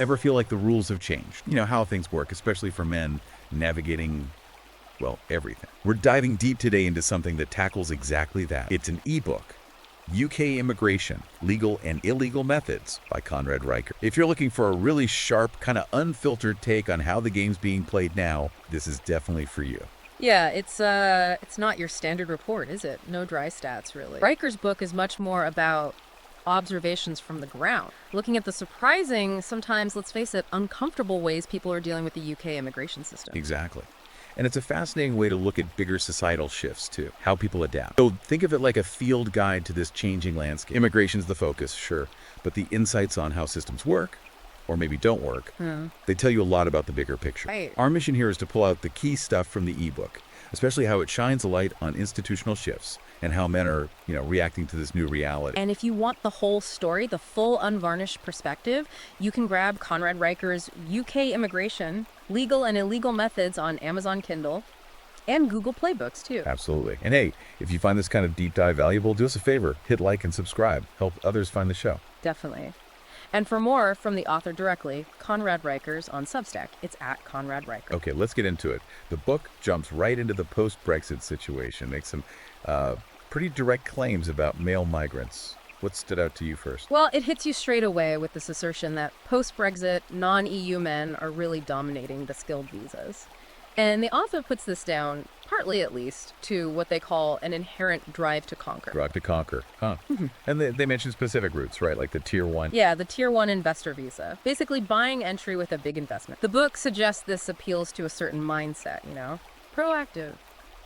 Ever feel like the rules have changed? You know, how things work, especially for men navigating, well, everything. We're diving deep today into something that tackles exactly that. It's an ebook. UK Immigration, Legal and Illegal Methods by Conrad Riker. If you're looking for a really sharp, kind of unfiltered take on how the game's being played now, this is definitely for you. Yeah, it's not your standard report, is it? No dry stats, really. Riker's book is much more about observations from the ground, looking at the surprising, sometimes, let's face it, uncomfortable ways people are dealing with the UK immigration system. Exactly. And it's a fascinating way to look at bigger societal shifts, too, how people adapt. So think of it like a field guide to this changing landscape. Immigration's the focus, sure, but the insights on how systems work, or maybe don't work, they tell you a lot about the bigger picture. Right. Our mission here is to pull out the key stuff from the ebook, especially how it shines a light on institutional shifts and how men are, reacting to this new reality. And if you want the whole story, the full unvarnished perspective, you can grab Conrad Riker's UK Immigration, Legal and Illegal Methods on Amazon Kindle and Google Play Books, too. Absolutely. And hey, if you find this kind of deep dive valuable, do us a favor, hit like and subscribe. Help others find the show. Definitely. And for more from the author directly, Conrad Riker's on Substack. It's at Conrad Riker. Okay, let's get into it. The book jumps right into the post-Brexit situation, makes some pretty direct claims about male migrants. What stood out to you first? Well, it hits you straight away with this assertion that post-Brexit, non-EU men are really dominating the skilled visas. And the author puts this down, partly at least, to what they call an inherent drive to conquer. Drive to conquer, huh? And they mention specific routes, right? Like the Tier 1. Yeah, the Tier 1 investor visa. Basically buying entry with a big investment. The book suggests this appeals to a certain mindset, proactive.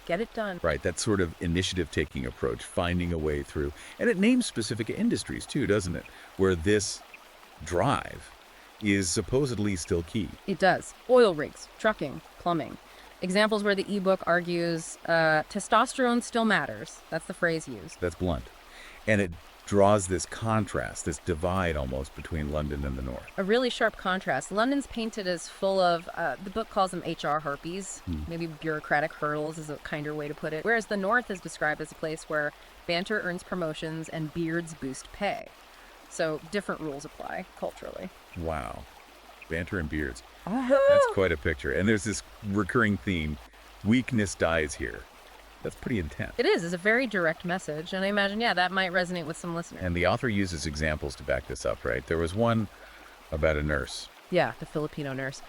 Get it done. Right, that sort of initiative-taking approach, finding a way through. And it names specific industries, too, doesn't it? Where this drive is supposedly still key. It does. Oil rigs, trucking, plumbing. Examples where the ebook argues testosterone still matters. That's the phrase used. That's blunt. And it draws this contrast, this divide almost between London and the North. A really sharp contrast. London's painted as full of, the book calls them HR harpies, maybe bureaucratic hurdles is a kinder way to put it. Whereas the North is described as a place where banter earns promotions and beards boost pay. So different rules apply culturally. Wow. Banter and beards. That's quite a picture. And there's this recurring theme. Weakness dies here. That's pretty intense. It is. It's a very direct message. And I imagine, that might resonate with some listeners. And the author uses examples to back this up, right? There was one about a nurse. Yeah, the Filipino nurse.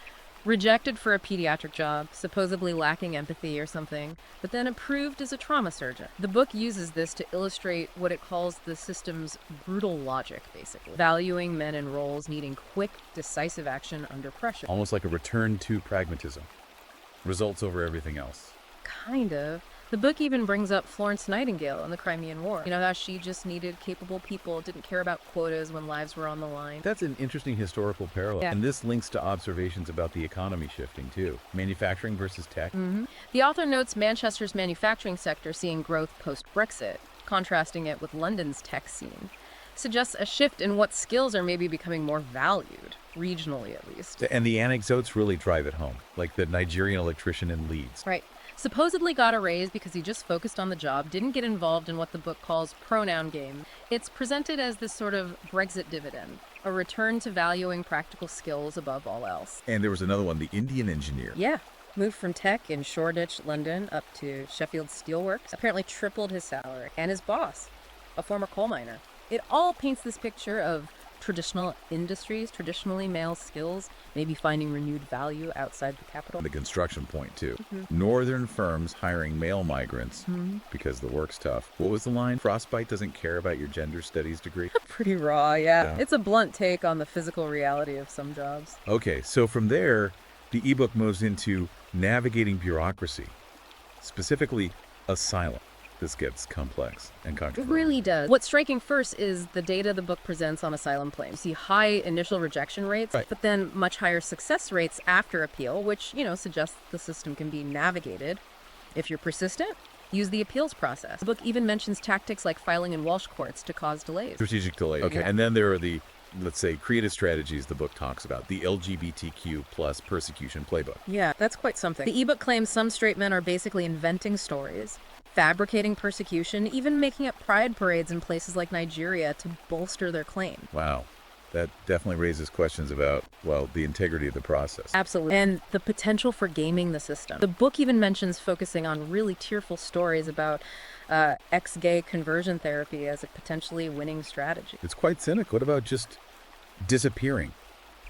Rejected for a pediatric job, supposedly lacking empathy or something, but then approved as a trauma surgeon. The book uses this to illustrate what it calls the system's brutal logic, basically. Valuing men in roles needing quick, decisive action under pressure. Almost like a return to pragmatism. Results over everything else. Kind of. The book even brings up Florence Nightingale in the Crimean War. How she just needed capable people, didn't care about quotas when lives were on the line. That's an interesting historical parallel. Yeah. And this links to observations about the economy shifting, too. Manufacturing versus tech. The author notes Manchester's manufacturing sector seeing growth post-Brexit, contrasting it with London's tech scene. Suggests a shift in what skills are maybe becoming more valued, regionally at least. And the anecdotes really drive it home, like the Nigerian electrician in Leeds. Right. Supposedly got a raise because he just focused on the job, didn't get involved in what the book calls pronoun game. It's presented as this sort of Brexit dividend, a return to valuing practical skills above all else. And there was another one, the Indian engineer. Yeah. Moved from tech in Shoreditch, London, up to Sheffield Steelworks. Apparently tripled his salary. And his boss, a former coal miner. It all paints this picture of traditional industries, traditionally male skills, maybe finding renewed value outside the capital. The construction point, too. Northern firms hiring male migrants because the work's tough. What was the line? Frostbite doesn't care about your gender studies degree. Pretty raw, yeah. It's a blunt take on the physical reality of some jobs. Okay, so from there, the ebook moves into navigating bureaucracy, specifically asylum. This gets complex and It controversial. really does. What's striking first is the data the book presents on asylum claims. You see high initial rejection rates, Right. but then much higher success rates after appeal, which, suggests the system can be navigated. If you're persistent, use the appeals process. The book even mentions tactics like filing in Welsh courts to cause delays. Strategic delay. Okay, and then there are the, let's say, creative strategies the book talks about, the LGBTQ plus persecution playbook. Yeah, that's quite something. The ebook claims some straight men are basically inventing stories, fabricating persecution, even making up pride parades in places like Nigeria to bolster their claim. Wow. That definitely raises questions about, well, the integrity of the process. Absolutely. And the potential for gaming the system. The book even mentions focusing on really tearful stories about ex-gay conversion therapy as a potentially winning strategy. It's quite cynical. What about just disappearing,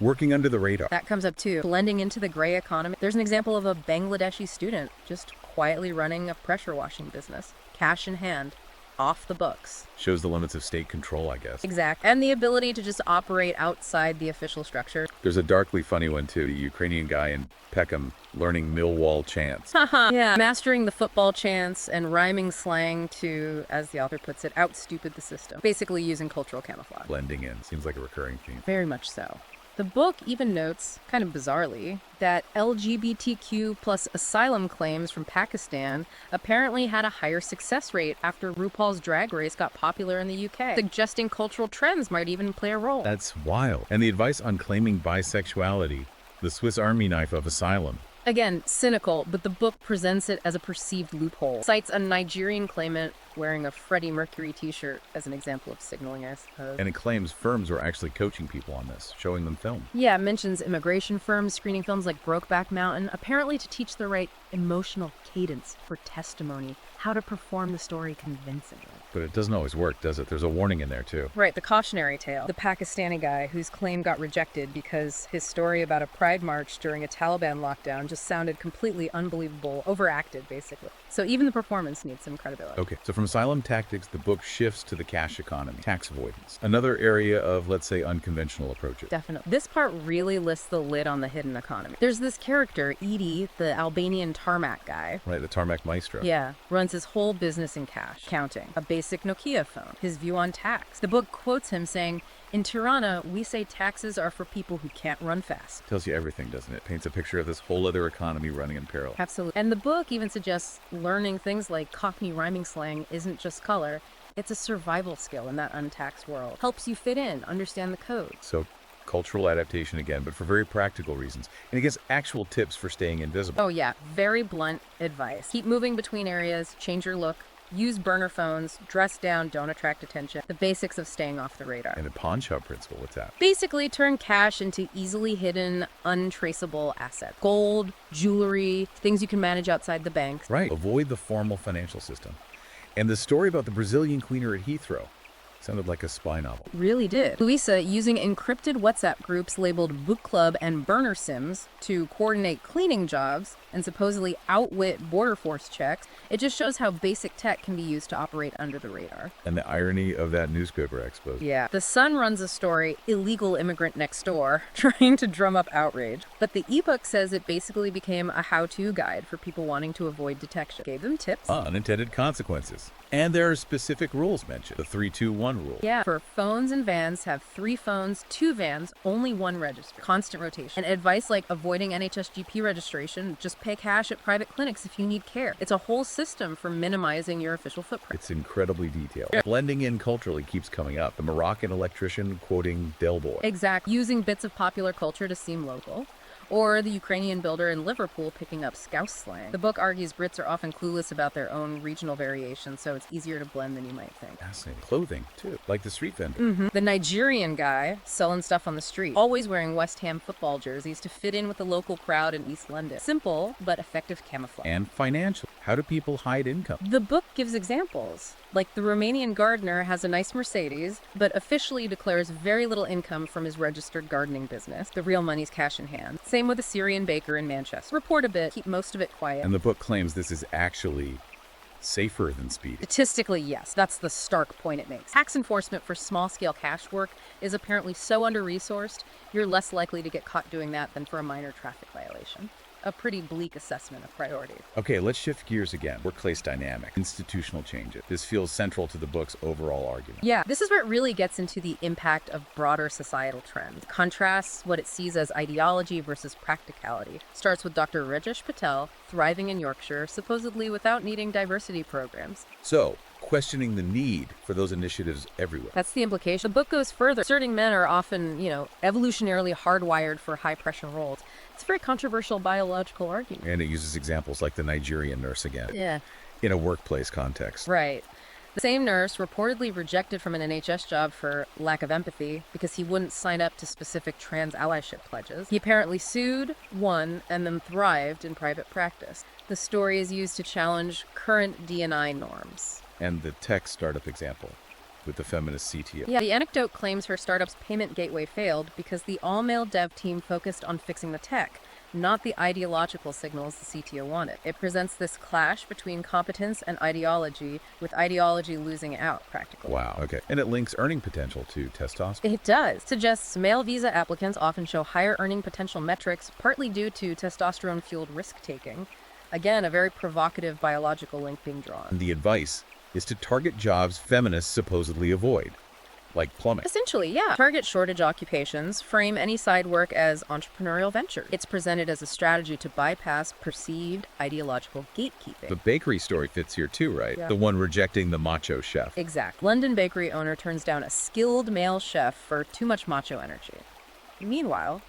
working under the radar? That comes up too. Blending into the gray economy. There's an example of a Bangladeshi student just quietly running a pressure washing business, cash in hand, off the books. Shows the limits of state control, I guess. Exact. And the ability to just operate outside the official structure. There's a darkly funny one, too. A Ukrainian guy in Peckham learning Millwall chants. Haha. Yeah. Mastering the football chants and rhyming slang to, as the author puts it, out-stupid the system. Basically using cultural camouflage. Blending in. Seems like a recurring theme. Very much so. The book even notes, kind of bizarrely, that LGBTQ plus asylum claims from Pakistan apparently had a higher success rate after RuPaul's Drag Race got popular in the UK, suggesting cultural trends might even play a role. That's wild. And the advice on claiming bisexuality, the Swiss Army knife of asylum. Again, cynical, but the book presents it as a perceived loophole. Cites a Nigerian claimant wearing a Freddie Mercury t-shirt as an example of signaling, I suppose. And it claims firms are actually coaching people on this, showing them film. Yeah, it mentions immigration firms screening films like Brokeback Mountain, apparently to teach the right emotional cadence for testimony, how to perform the story convincingly. But it doesn't always work, does it? There's a warning in there, too. Right, the cautionary tale. The Pakistani guy whose claim got rejected because his story about a pride march during a Taliban lockdown just sounded completely unbelievable, overacted, basically. So even the performance needs some credibility. Okay, so from asylum tactics, the book shifts to the cash economy, tax avoidance. Another area of, let's say, unconventional approaches. Definitely. This part really lifts the lid on the hidden economy. There's this character, Edie, the Albanian tarmac guy. Right, the tarmac maestro. Yeah, runs his whole business in cash, counting. A basic Nokia phone. His view on tax. The book quotes him saying, "In Tirana, we say taxes are for people who can't run fast." Tells you everything, doesn't it? Paints a picture of this whole other economy running in parallel. Absolutely. And the book even suggests learning things like Cockney rhyming slang isn't just color. It's a survival skill in that untaxed world. Helps you fit in, understand the code. So cultural adaptation again, but for very practical reasons. And it gives actual tips for staying invisible. Oh yeah, very blunt advice. Keep moving between areas, change your look, use burner phones, dress down, don't attract attention. The basics of staying off the radar. And the pawn shop principle, what's that? Basically, turn cash into easily hidden, untraceable assets. Gold, jewelry, things you can manage outside the banks. Right. Avoid the formal financial system. And the story about the Brazilian cleaner at Heathrow sounded like a spy novel. Really did. Luisa, using encrypted WhatsApp groups labeled Book Club and Burner Sims to coordinate cleaning jobs and supposedly outwit border force checks, it just shows how basic tech can be used to operate under the radar. And the irony of that newspaper expose. Yeah. The Sun runs a story, Illegal Immigrant Next Door, trying to drum up outrage. But the ebook says it basically became a how-to guide for people wanting to avoid detection. Gave them tips. Unintended consequences. And there are specific rules mentioned. The 3-2-1 rule. Yeah, for phones and vans, have 3 phones, 2 vans, only 1 register. Constant rotation. And advice like avoiding NHSGP registration, just pay cash at private clinics if you need care. It's a whole system for minimizing your official footprint. It's incredibly detailed. Blending in culturally keeps coming up. The Moroccan electrician quoting Del Boy. Exactly. Using bits of popular culture to seem local. Or the Ukrainian builder in Liverpool picking up Scouse slang. The book argues Brits are often clueless about their own regional variations, so it's easier to blend than you might think. Fascinating. Clothing, too. Like the street vendor. The Nigerian guy selling stuff on the street, always wearing West Ham football jerseys to fit in with the local crowd in East London. Simple, but effective camouflage. And financial. How do people hide income? The book gives examples. Like the Romanian gardener has a nice Mercedes, but officially declares very little income from his registered gardening business. The real money's cash in hand. Same with a Syrian baker in Manchester. Report a bit, keep most of it quiet. And the book claims this is actually safer than speed. Statistically, yes. That's the stark point it makes. Tax enforcement for small-scale cash work is apparently so under-resourced, you're less likely to get caught doing that than for a minor traffic violation. A pretty bleak assessment of priorities. Okay, let's shift gears again. Workplace dynamic, institutional changes. This feels central to the book's overall argument. Yeah, this is where it really gets into the impact of broader societal trends. Contrasts what it sees as ideology versus practicality. Starts with Dr. Rajesh Patel, thriving in Yorkshire, supposedly without needing diversity programs. So, questioning the need for those initiatives everywhere. That's the implication. The book goes further, asserting men are often, evolutionarily hardwired for high-pressure roles. It's a very controversial biological argument. And it uses examples like the Nigerian nurse again. Yeah. In a workplace context. Right. The same nurse reportedly rejected from an NHS job for lack of empathy because he wouldn't sign up to specific trans allyship pledges. He apparently sued, won, and then thrived in private practice. The story is used to challenge current D&I norms. And the tech startup example with the feminist CTO. Yeah, the anecdote claims her startup's payment gateway failed because the all-male dev team focused on fixing the tech, not the ideological signals the CTO wanted. It presents this clash between competence and ideology, with ideology losing out, practically. Wow, okay. And it links earning potential to testosterone. It does. Suggests male visa applicants often show higher earning potential metrics, partly due to testosterone-fueled risk-taking. Again, a very provocative biological link being drawn. And the advice is to target jobs feminists supposedly avoid, like plumbing. Essentially, yeah. Target shortage occupations, frame any side work as entrepreneurial venture. It's presented as a strategy to bypass perceived ideological gatekeeping. The bakery story fits here too, right? Yeah. The one rejecting the macho chef. Exactly. London bakery owner turns down a skilled male chef for too much macho energy. Meanwhile,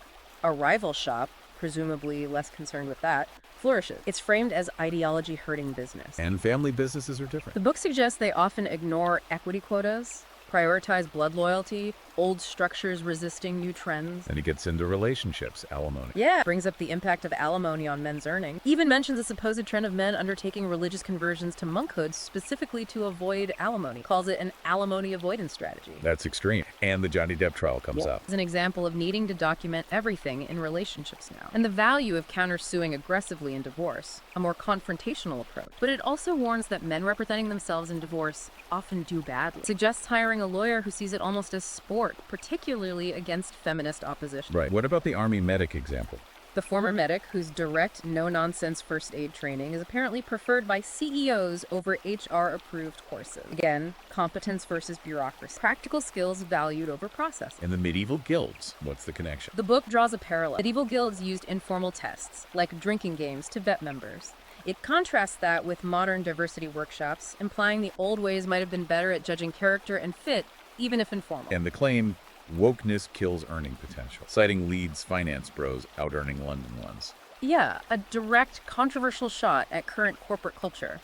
a rival shop, presumably less concerned with that, flourishes. It's framed as ideology-hurting business. And family businesses are The different. book suggests they often ignore equity quotas, prioritize blood loyalty, old structures resisting new trends. And it gets into relationships, alimony. Yeah, brings up the impact of alimony on men's earning. Even mentions a supposed trend of men undertaking religious conversions to monkhood specifically to avoid alimony. Calls it an alimony avoidance strategy. That's extreme. And the Johnny Depp trial comes up. As an example of needing to document everything in relationships now. And the value of countersuing aggressively in divorce, a more confrontational approach. But it also warns that men representing themselves in divorce often do badly. Suggests hiring a lawyer who sees it almost as sport, particularly against feminist opposition. Right. What about the Army medic example? The former medic, whose direct, no-nonsense first aid training is apparently preferred by CEOs over HR-approved courses. Again, competence versus bureaucracy. Practical skills valued over process. And the medieval guilds. What's the connection? The book draws a parallel. Medieval guilds used informal tests, like drinking games, to vet members. It contrasts that with modern diversity workshops, implying the old ways might have been better at judging character and fit, even if informal. And the claim, wokeness kills earning potential, citing Leeds finance bros out-earning London ones. Yeah, a direct, controversial shot at current corporate culture,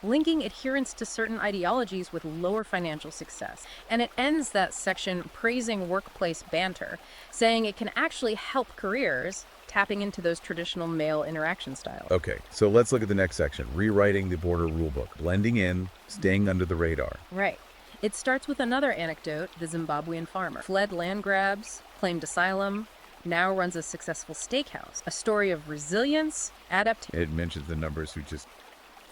linking adherence to certain ideologies with lower financial success. And it ends that section praising workplace banter, saying it can actually help careers, tapping into those traditional male interaction styles. Okay, so let's look at the next section, rewriting the border rulebook, blending in, staying under the radar. Right. It starts with another anecdote, the Zimbabwean farmer. Fled land grabs, claimed asylum, now runs a successful steakhouse. A story of resilience, adaptation. It mentions the numbers who just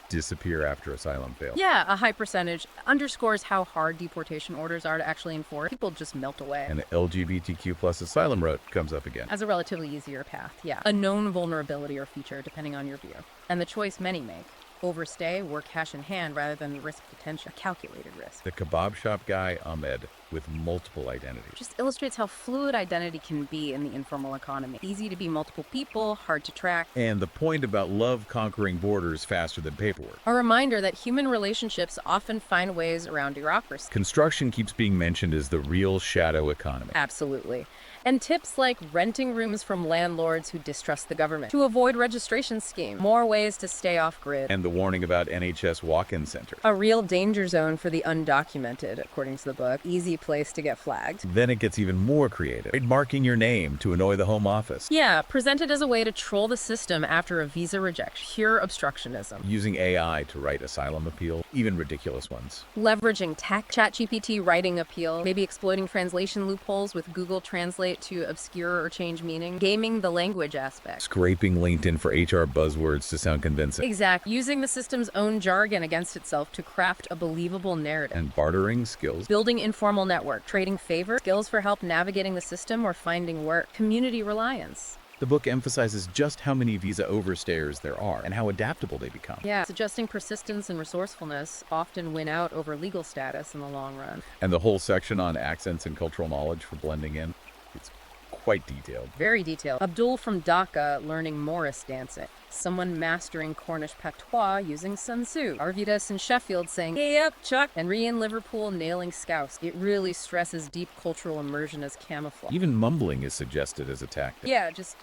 disappear after asylum fails. Yeah, a high percentage. Underscores how hard deportation orders are to actually enforce. People just melt away. And the LGBTQ plus asylum route comes up again. As a relatively easier path, yeah. A known vulnerability or feature, depending on your view. And the choice many make. Overstay, work cash in hand rather than risk detention. A calculated risk. The kebab shop guy, Ahmed, with multiple identities. Just illustrates how fluid identity can be in the informal economy. Easy to be multiple people, hard to track. And the point about love conquering borders faster than paperwork. A reminder that human relationships often find ways around bureaucracy. Construction keeps being mentioned as the real shadow economy. Absolutely. And tips like renting rooms from landlords who distrust the government, to avoid registration scheme, more ways to stay off grid. And the warning about NHS walk-in centers. A real danger zone for the undocumented, according to the book. Easy place to get flagged. Then it gets even more creative. Trademarking your name to annoy the Home Office. Yeah, presented as a way to troll the system after a visa rejection. Pure obstructionism. Using AI to write asylum appeal, even ridiculous ones. Leveraging tech, ChatGPT writing appeal, maybe exploiting translation loopholes with Google Translate to obscure or change meaning. Gaming the language aspect. Scraping LinkedIn for HR buzzwords to sound convincing. Exactly. Using the system's own jargon against itself to craft a believable narrative. And bartering skills. Building informal network, trading favor, skills for help navigating the system or finding work, community reliance. The book emphasizes just how many visa overstayers there are and how adaptable they become. Yeah, suggesting persistence and resourcefulness often win out over legal status in the long run. And the whole section on accents and cultural knowledge for blending in, it's quite detailed. Very detailed. Abdul from Dhaka learning Morris dancing. Someone mastering Cornish patois using Sun Tzu. Arvidas in Sheffield saying, "Hey up, Chuck!" And Rhea in Liverpool nailing Scouse. It really stresses deep cultural immersion as camouflage. Even mumbling is suggested as a tactic. Yeah, just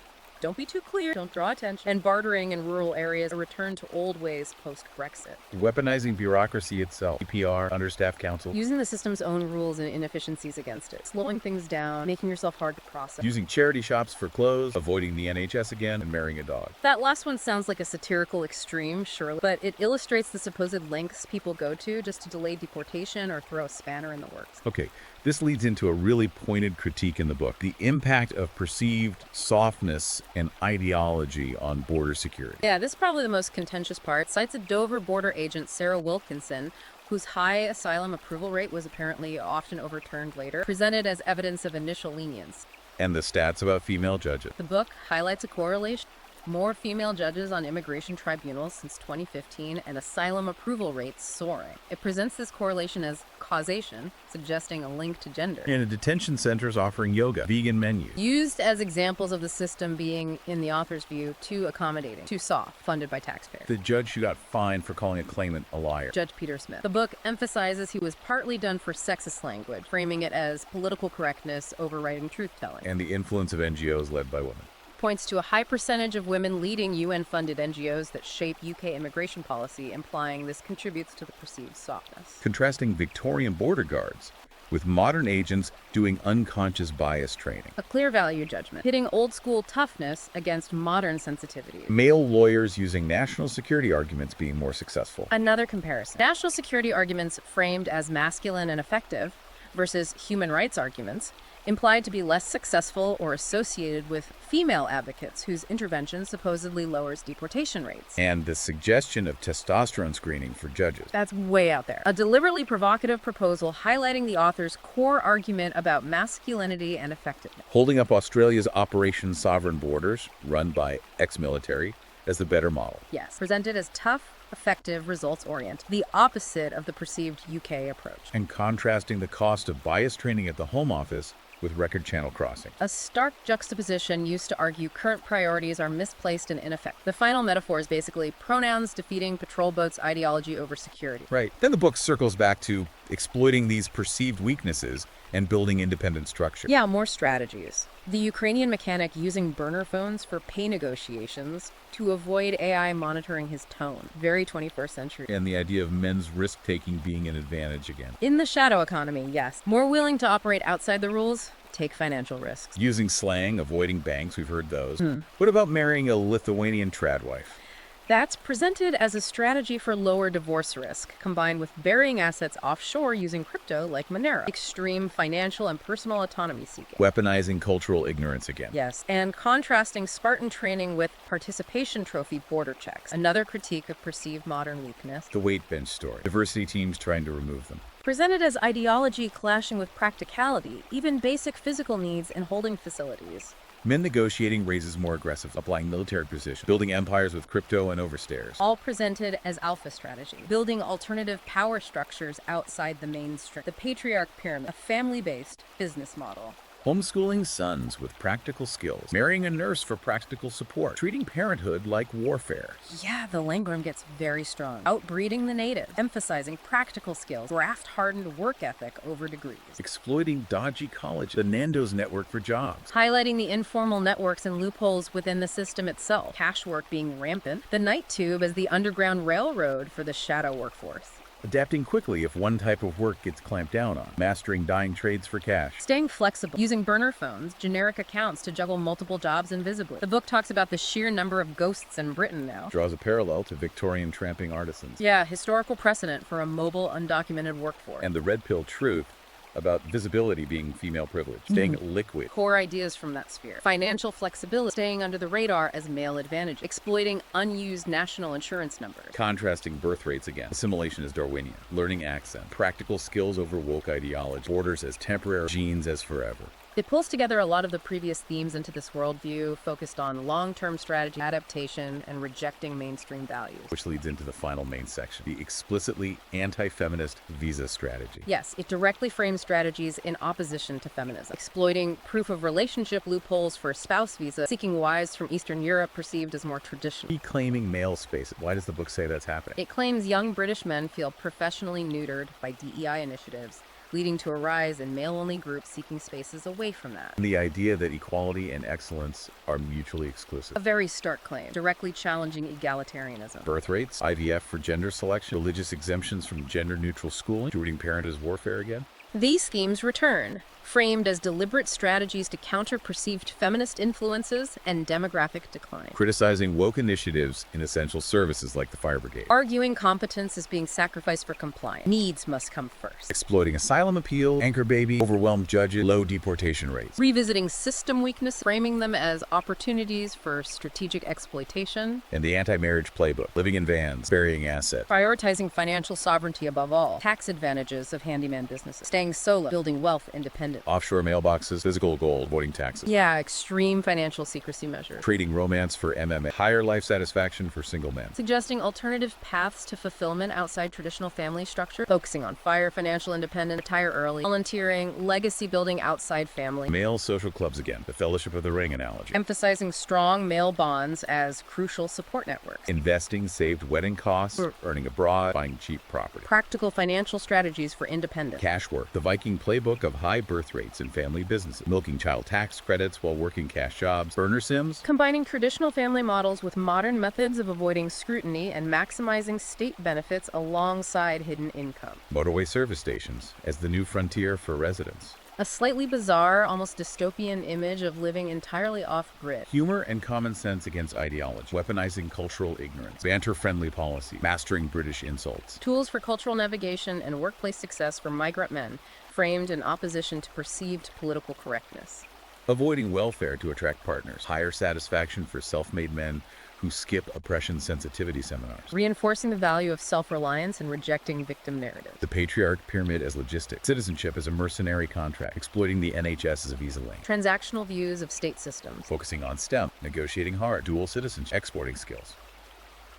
Don't be too clear, don't draw attention, and bartering in rural areas, a return to old ways post-Brexit. Weaponizing bureaucracy itself, EPR, understaffed council. Using the system's own rules and inefficiencies against it. Slowing things down, making yourself hard to process. Using charity shops for clothes, avoiding the NHS again, and marrying a dog. That last one sounds like a satirical extreme, surely, but it illustrates the supposed lengths people go to just to delay deportation or throw a spanner in the works. Okay, this leads into a really pointed critique in the book, the impact of perceived softness and ideology on border security. Yeah, this is probably the most contentious part. Cites a Dover border agent, Sarah Wilkinson, whose high asylum approval rate was apparently often overturned later, presented as evidence of initial lenience. And the stats about female judges. The book highlights a correlation. More female judges on immigration tribunals since 2015 and asylum approval rates soaring. It presents this correlation as causation, suggesting a link to gender. And detention centers offering yoga, vegan menus. Used as examples of the system being, in the author's view, too accommodating, too soft, funded by taxpayers. The judge who got fined for calling a claimant a liar. Judge Peter Smith. The book emphasizes he was partly done for sexist language, framing it as political correctness overriding truth-telling. And the influence of NGOs led by women. Points to a high percentage of women leading UN-funded NGOs that shape UK immigration policy, implying this contributes to the perceived softness. Contrasting Victorian border guards with modern agents doing unconscious bias training. A clear value judgment, pitting old-school toughness against modern sensitivity. Male lawyers using national security arguments being more successful. Another comparison. National security arguments framed as masculine and effective versus human rights arguments implied to be less successful or associated with female advocates whose intervention supposedly lowers deportation rates. And the suggestion of testosterone screening for judges. That's way out there. A deliberately provocative proposal highlighting the author's core argument about masculinity and effectiveness. Holding up Australia's Operation Sovereign Borders, run by ex-military, as the better model. Yes, presented as tough, effective, results-oriented, the opposite of the perceived UK approach. And contrasting the cost of bias training at the Home Office with record channel crossing. A stark juxtaposition used to argue current priorities are misplaced and ineffective. The final metaphor is basically pronouns defeating patrol boats' ideology over security. Right. Then the book circles back to exploiting these perceived weaknesses and building independent structure. Yeah, more strategies. The Ukrainian mechanic using burner phones for pay negotiations to avoid AI monitoring his tone. Very 21st century. And the idea of men's risk-taking being an advantage again. In the shadow economy, yes. More willing to operate outside the rules, take financial risks. Using slang, avoiding banks, we've heard those. What about marrying a Lithuanian trad wife? That's presented as a strategy for lower divorce risk, combined with burying assets offshore using crypto like Monero. Extreme financial and personal autonomy seeking. Weaponizing cultural ignorance again. Yes, and contrasting Spartan training with participation trophy border checks. Another critique of perceived modern weakness. The weight bench story. Diversity teams trying to remove them. Presented as ideology clashing with practicality, even basic physical needs in holding facilities. Men negotiating raises more aggressive, applying military precision, building empires with crypto and overstairs. All presented as alpha strategy, building alternative power structures outside the mainstream. The patriarch pyramid, a family-based business model. Homeschooling sons with practical skills, marrying a nurse for practical support, treating parenthood like warfare. Yeah, the language gets very strong. Outbreeding the native, emphasizing practical skills, graft-hardened work ethic over degrees. Exploiting dodgy college, the Nando's network for jobs. Highlighting the informal networks and loopholes within the system itself. Cash work being rampant. The night tube as the underground railroad for the shadow workforce. Adapting quickly if one type of work gets clamped down on. Mastering dying trades for cash. Staying flexible. Using burner phones, generic accounts to juggle multiple jobs invisibly. The book talks about the sheer number of ghosts in Britain now. Draws a parallel to Victorian tramping artisans. Yeah, historical precedent for a mobile, undocumented workforce. And the red pill truth about visibility being female privilege. Staying liquid. Core ideas from that sphere. Financial flexibility, staying under the radar as male advantage, exploiting unused national insurance numbers. Contrasting birth rates again. Assimilation as Darwinian. Learning accent. Practical skills over woke ideology. Borders as temporary. Genes as forever. It pulls together a lot of the previous themes into this worldview, focused on long-term strategy, adaptation, and rejecting mainstream values. Which leads into the final main section, the explicitly anti-feminist visa strategy. Yes, it directly frames strategies in opposition to feminism, exploiting proof of relationship loopholes for spouse visa, seeking wives from Eastern Europe perceived as more traditional. Reclaiming male space. Why does the book say that's happening? It claims young British men feel professionally neutered by DEI initiatives, leading to a rise in male-only groups seeking spaces away from that. And the idea that equality and excellence are mutually A exclusive. very stark claim, directly challenging egalitarianism. Birth rates, IVF for gender selection, religious exemptions from gender-neutral schooling, treating parent as warfare again. These schemes return, framed as deliberate strategies to counter perceived feminist influences and demographic decline. Criticizing woke initiatives in essential services like the fire brigade. Arguing competence is being sacrificed for compliance. Needs must come first. Exploiting asylum appeal, anchor baby, overwhelmed judges, low deportation rates. Revisiting system weakness, framing them as opportunities for strategic exploitation. And the anti-marriage playbook, living in vans, burying assets. Prioritizing financial sovereignty above all. Tax advantages of handyman businesses. Staying solo, building wealth independently. Offshore mailboxes, physical gold, avoiding taxes. Yeah, extreme financial secrecy measures. Trading romance for MMA, higher life satisfaction for single men. Suggesting alternative paths to fulfillment outside traditional family structure. Focusing on fire, financial independence, retire early. Volunteering, legacy building outside family. Male social clubs again, the Fellowship of the Ring analogy. Emphasizing strong male bonds as crucial support networks. Investing saved wedding costs, earning abroad, buying cheap property. Practical financial strategies for independence. Cash work, the Viking playbook of high birth rates in family businesses. Milking child tax credits while working cash jobs. Burner sims. Combining traditional family models with modern methods of avoiding scrutiny and maximizing state benefits alongside hidden income. Motorway service stations as the new frontier for residents. A slightly bizarre, almost dystopian image of living entirely off-grid. Humor and common sense against ideology. Weaponizing cultural ignorance. Banter-friendly policy. Mastering British insults. Tools for cultural navigation and workplace success for migrant men, framed in opposition to perceived political correctness. Avoiding welfare to attract partners. Higher satisfaction for self-made men who skip oppression sensitivity seminars. Reinforcing the value of self-reliance and rejecting victim narratives. The patriarch pyramid as logistics. Citizenship as a mercenary contract. Exploiting the NHS as a visa lane. Transactional views of state systems. Focusing on STEM. Negotiating hard. Dual citizenship. Exporting skills.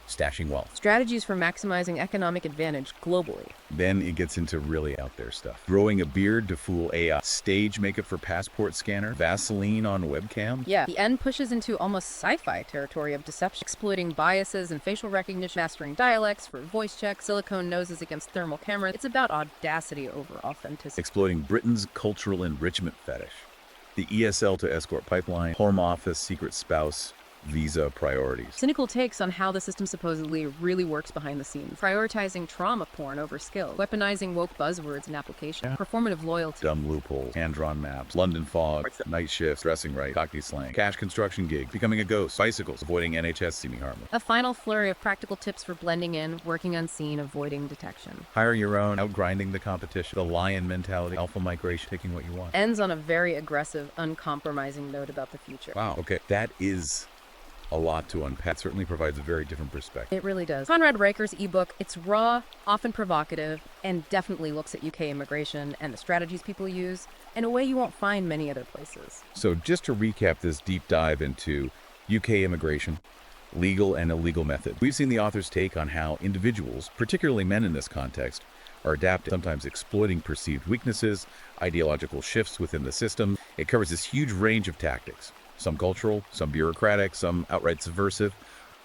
Stashing wealth. Strategies for maximizing economic advantage globally. Then it gets into really out there stuff. Growing a beard to fool AI. Stage makeup for passport scanner. Vaseline on webcam. Yeah, the end pushes into almost sci-fi territory of deception, exploiting biases and facial recognition, mastering dialects for voice checks, silicone noses against thermal cameras. It's about audacity over authenticity. Exploiting Britain's cultural enrichment fetish. The ESL to escort pipeline. Home office, secret spouse. Visa priorities. Cynical takes on how the system supposedly really works behind the scenes. Prioritizing trauma porn over skill. Weaponizing woke buzzwords and application. Performative loyalty. Dumb loopholes. Hand-drawn maps. London fog. Night shifts. Dressing right. Cockney slang. Cash construction gig. Becoming a ghost. Bicycles. Avoiding NHS seeming harmless. A final flurry of practical tips for blending in, working unseen, avoiding detection. Hire your own. Outgrinding the competition. The lion mentality. Alpha migration. Taking what you want. Ends on a very aggressive, uncompromising note about the future. Wow. Okay. That is a lot to unpack. Certainly provides a very different perspective. It really does. Conrad Riker's ebook, it's raw, often provocative, and definitely looks at UK immigration and the strategies people use in a way you won't find many other places. So just to recap this deep dive into UK immigration, legal and illegal methods, we've seen the author's take on how individuals, particularly men in this context, are adapting, sometimes exploiting perceived weaknesses, ideological shifts within the system. It covers this huge range of tactics. Some cultural, some bureaucratic, some outright subversive,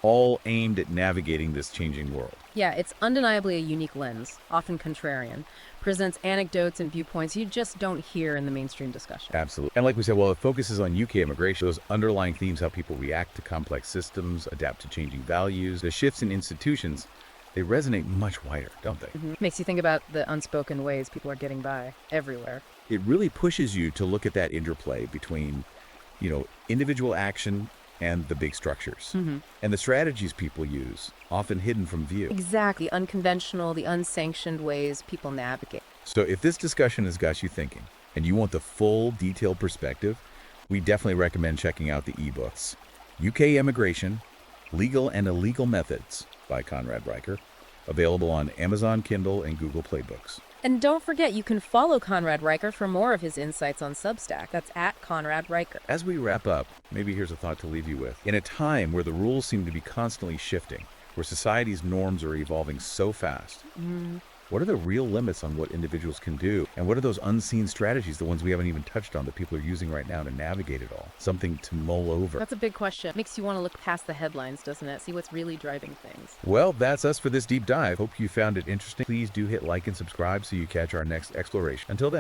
all aimed at navigating this changing world. Yeah, it's undeniably a unique lens, often contrarian, presents anecdotes and viewpoints you just don't hear in the mainstream discussion. Absolutely. And like we said, while it focuses on UK immigration, those underlying themes, how people react to complex systems, adapt to changing values, the shifts in institutions, they resonate much wider, don't they? Makes you think about the unspoken ways people are getting by everywhere. It really pushes you to look at that interplay between individual action and the big structures. And the strategies people use, often hidden from view. Exactly. Unconventional, the unsanctioned ways people navigate. So if this discussion has got you thinking, and you want the full, detailed perspective, we definitely recommend checking out the ebooks. UK Immigration, Legal and Illegal Methods by Conrad Riker, available on Amazon Kindle and Google Play Books. And don't forget, you can follow Conrad Riker for more of his insights on Substack. That's at Conrad Riker. As we wrap up, maybe here's a thought to leave you with. In a time where the rules seem to be constantly shifting, where society's norms are evolving so fast, What are the real limits on what individuals can do? And what are those unseen strategies, the ones we haven't even touched on, that people are using right now to navigate it all? Something to mull over. That's a big question. Makes you want to look past the headlines, doesn't it? See what's really driving things. Well, that's us for this deep dive. Hope you found it interesting. Please do hit like and subscribe so you catch our next exploration. Until then.